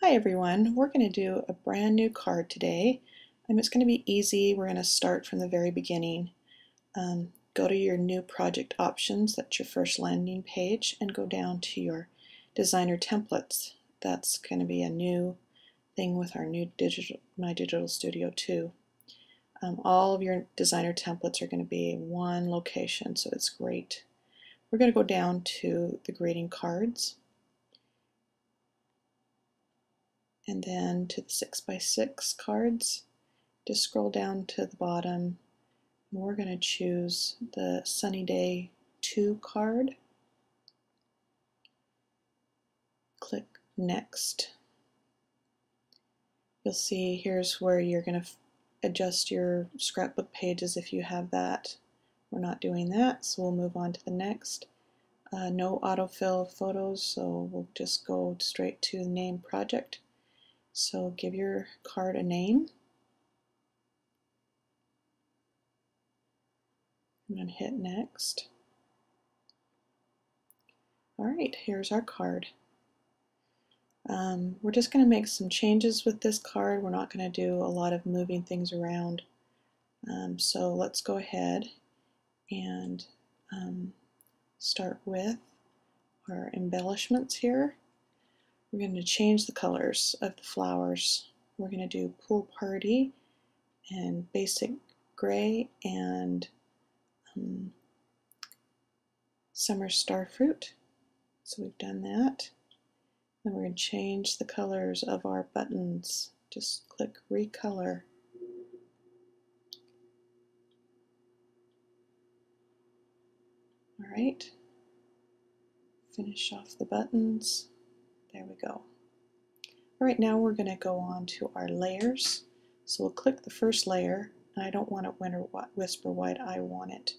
Hi everyone, we're going to do a brand new card today. It's going to be easy. We're going to start from the very beginning. Go to your new project options, that's your first landing page, and go down to your designer templates. That's going to be a new thing with our new My Digital Studio 2. All of your designer templates are going to be in one location, so it's great. We're going to go down to the greeting cards, and then to the 6x6 cards. Just scroll down to the bottom, and we're going to choose the Sunny Day 2 card. Click Next. You'll see here's where you're going to adjust your scrapbook pages if you have that. We're not doing that, so we'll move on to the next. No autofill photos, so we'll just go straight to the name project. So give your card a name. I'm going to hit Next. Alright, here's our card. We're just going to make some changes with this card. We're not going to do a lot of moving things around. So let's go ahead and start with our embellishments here. We're going to change the colors of the flowers. We're going to do Pool Party and Basic Gray and Summer Starfruit. So we've done that. Then we're going to change the colors of our buttons. Just click Recolor. Alright, finish off the buttons. There we go. Alright, now we're going to go on to our layers. So we'll click the first layer, and I don't want it Whisper White, I want it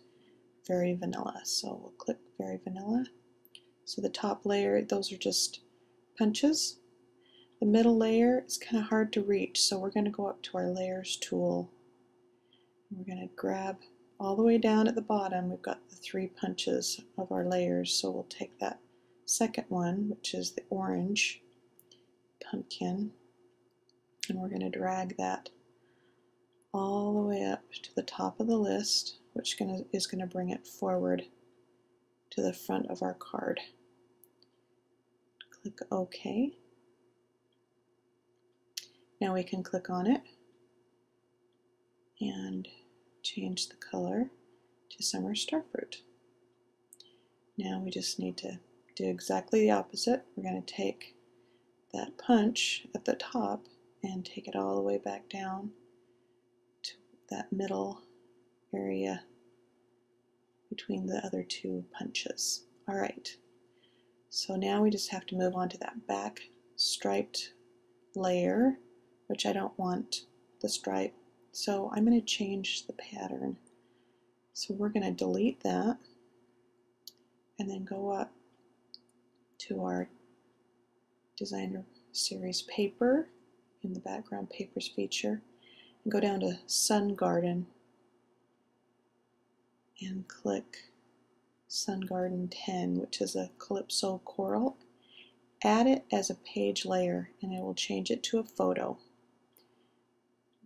Very Vanilla. So we'll click Very Vanilla. So the top layer, those are just punches. The middle layer is kind of hard to reach, so we're going to go up to our Layers tool. We're going to grab all the way down at the bottom. We've got the 3 punches of our layers, so we'll take that second one, which is the orange pumpkin, and we're going to drag that all the way up to the top of the list, which is going to bring it forward to the front of our card. Click OK. Now we can click on it and change the color to Summer Starfruit. Now we just need to do exactly the opposite. We're going to take that punch at the top and take it all the way back down to that middle area between the other 2 punches. Alright, so now we just have to move on to that back striped layer, which I don't want the stripe, so I'm going to change the pattern. So we're going to delete that and then go up to our Designer Series paper in the background papers feature and go down to Sun Garden and click Sun Garden 10, which is a Calypso coral. Add it as a page layer and it will change it to a photo.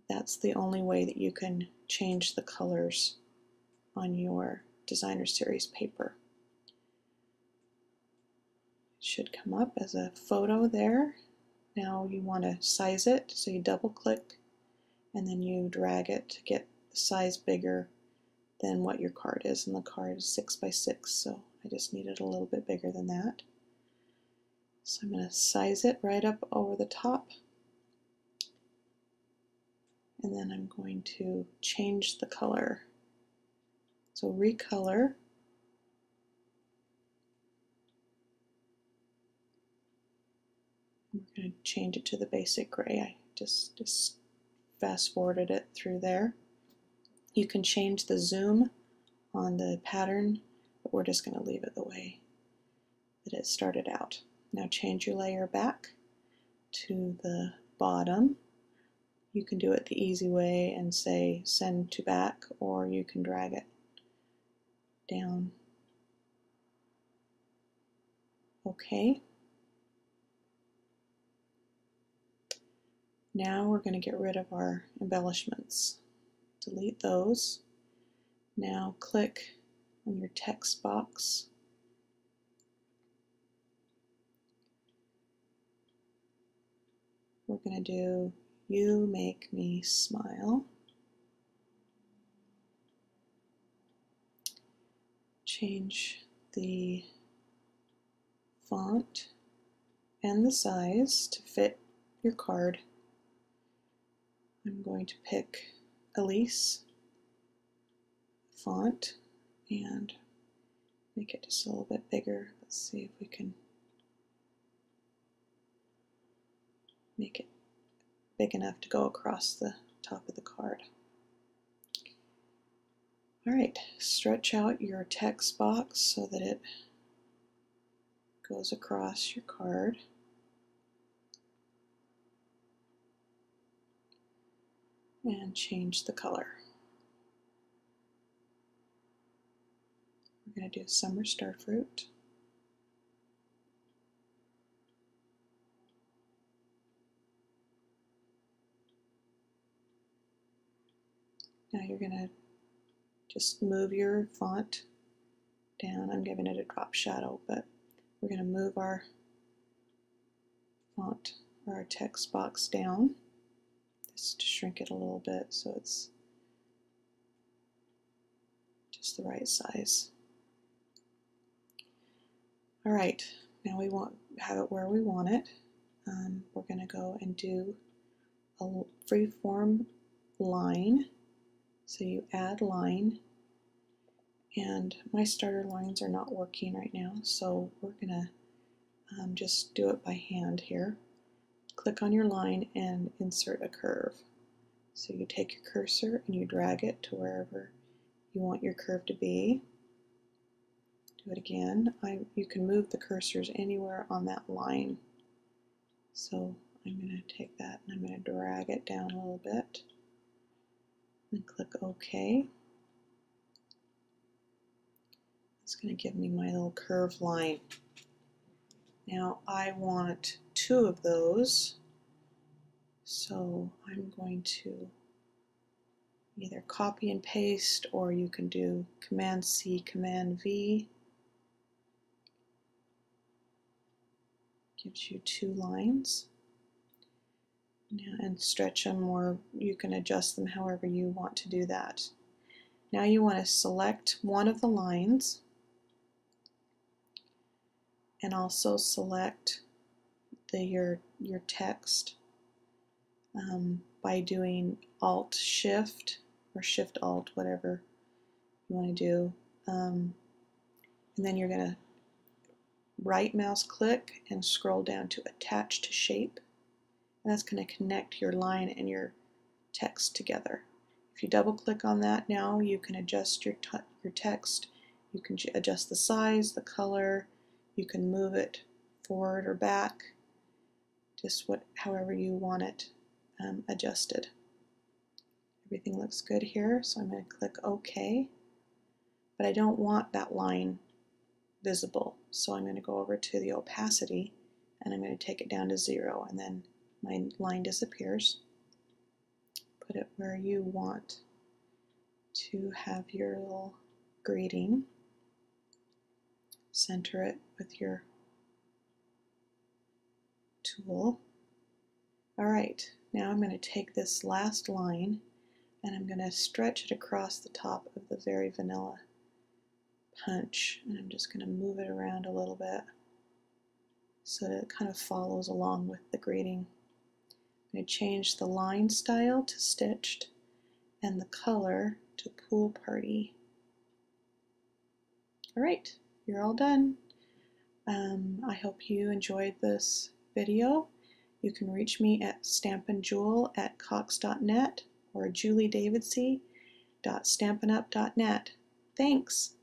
That's the only way that you can change the colors on your Designer Series paper. It should come up as a photo there. Now you want to size it, so you double click and then you drag it to get the size bigger than what your card is, and the card is 6x6, so I just need it a little bit bigger than that. So I'm going to size it right up over the top, and then I'm going to change the color. So recolor, we're going to change it to the basic gray. I just fast forwarded it through there. You can change the zoom on the pattern, but we're just going to leave it the way that it started out. Now change your layer back to the bottom. You can do it the easy way and say send to back, or you can drag it down. Okay. Now we're going to get rid of our embellishments. Delete those. Now click on your text box. We're going to do "You Make Me Smile." Change the font and the size to fit your card. I'm going to pick Elise font and make it just a little bit bigger. Let's see if we can make it big enough to go across the top of the card. Alright, stretch out your text box so that it goes across your card. And change the color. We're going to do Summer Starfruit. Now you're going to just move your font down. I'm giving it a drop shadow, but we're going to move our font or our text box down just to shrink it a little bit so it's just the right size. Alright, now we have it where we want it. We're going to go and do a freeform line. So you add line, and my starter lines are not working right now, so we're going to just do it by hand here. Click on your line and insert a curve. So you take your cursor and you drag it to wherever you want your curve to be. Do it again. You can move the cursors anywhere on that line. So I'm going to take that and I'm going to drag it down a little bit. And click OK. It's going to give me my little curved line. Now I want 2 of those, so I'm going to either copy and paste, or you can do Command C, Command V. Gives you 2 lines. Now, and stretch them, or you can adjust them however you want to do that. Now you want to select one of the lines and also select your text by doing Alt-Shift or Shift-Alt, whatever you want to do. And then you're going to right mouse click and scroll down to Attach to Shape. And that's going to connect your line and your text together. If you double click on that, now you can adjust your text. You can adjust the size, the color, you can move it forward or back, just however you want it adjusted. Everything looks good here, so I'm going to click OK. But I don't want that line visible, so I'm going to go over to the opacity and I'm going to take it down to 0, and then my line disappears. Put it where you want to have your little greeting. Center it with your tool. Alright, now I'm going to take this last line and I'm going to stretch it across the top of the very vanilla punch, and I'm just going to move it around a little bit so that it kind of follows along with the greeting. I'm going to change the line style to stitched and the color to pool party. Alright, you're all done. I hope you enjoyed this video. You can reach me at stampinjewel@cox.net or juliedavidsy.stampinup.net. Thanks!